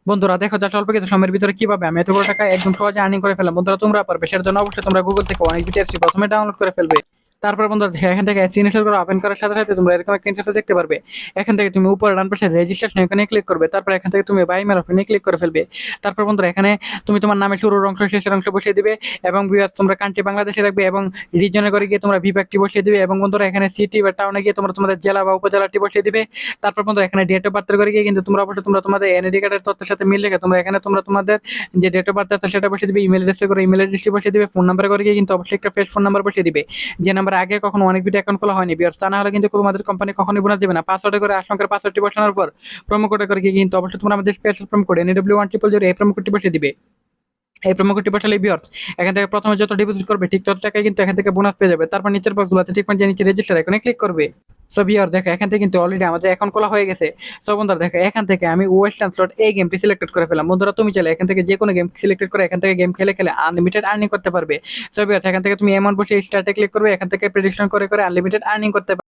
বন্ধুরা দেখো যা অল্প কিছু সময়ের ভিতরে কিভাবে আমি এত বড় টাকা একদম সহজে আর্নিং করে ফেললাম। বন্ধুরা তোমরা পারবে, সেটার জন্য অবশ্যই তোমরা গুগল থেকে অনেক বিটি অ্যাপসটি প্রথমে ডাউনলোড করে ফেলবে। তারপর বন্ধুরা দেখো, এখান থেকে অ্যাপস ইনস্টল করে ওপেন করার সাথে সাথে তোমরা এরকম একটা ইন্টারফেস দেখতে পারবে। এখান থেকে তুমি উপরে ডান পাশে রেজিস্ট্রেশন এখানে ক্লিক করবে। তারপর এখান থেকে তুমি বাই মেল অপশনে ক্লিক করে ফেলবে। তারপর বন্ধুরা এখানে তুমি তোমার নামের শুরুর অংশ শেষের অংশ বসিয়ে দিবে এবং তোমরা কান্ট্রি বাংলাদেশে রাখবে এবং রিজনে করে গিয়ে তোমরা বিভাগটি বসিয়ে দিবে এবং বন্ধুরা এখানে সিটি বা টাউনে গিয়ে তোমরা তোমাদের জেলা বা উপজেলাটি বসিয়ে দিবে। তারপর বন্ধুরা এখানে ডেট অফ বার্থ করে গিয়ে কিন্তু তোমরা অবশ্যই তোমাদের এনআইডি কার্ডের তথ্যের সাথে মিল রেখে তোমরা এখানে তোমাদের যে ডেট অফ বার্থ আছে সেটা বসিয়ে দিবে। ইমেল অ্যাড্রেস করে ইমেল অ্যাড্রেসটি বসিয়ে দিবে। ফোন নাম্বার করে গিয়ে কিন্তু অবশ্যই একটা ফ্রেশ ফোন নাম্বার বসিয়ে দিবে, যে নাম্বার আগে কখনো অনেক ভিডিও অ্যাকাউন্ট খোলা হয়নি বিয়ার। তা না হলে কিন্তু তোমাদের কোম্পানি কখনোই বোনাস দেবে না। পাসওয়ার্ডে করে আশঙ্কার পাসওয়ার্ডটি বসানোর পর প্রোমো কোডে করে গিয়ে কিন্তু অবশ্যই তোমরা আমাদের স্পেশাল প্রোমো কোড NW1000 এই প্রোমো কোডটি বসিয়ে দিবে। এই প্রোমো কোডটি বসালে ভিউয়ার্স এখান থেকে প্রথমে যত ডিপোজিট করবে ঠিক তত টাকায় কিন্তু এখান থেকে বোনাস পেয়ে যাবে। তারপর নিচের বক্সগুলোতে ঠিক পয়েন্ট নিচে রেজিস্টার এখানে ক্লিক করবে। সো ভিউয়ার দেখো এখান থেকে কিন্তু অলরেডি আমাদের অ্যাকাউন্ট খোলা হয়ে গেছে। সো বন্ধুরা দেখো এখান থেকে আমি ওয়েস্টার্ন স্লট এই গেমটি সিলেক্টেড করে ফেলাম। বন্ধুরা তুমি চাইলে এখান থেকে যে কোনো গেম সিলেক্টেড করে এখান থেকে গেম খেলে খেলে আনলিমিটেড আর্নিং করতে পারবে। সো ভিউয়ার্স এখান থেকে তুমি অ্যামাউন্ট বসে স্টার্টে ক্লিক করবে। এখান থেকে প্রেডিকশন করে করে আনলিমিটেড আর্নিং করতে পারবে।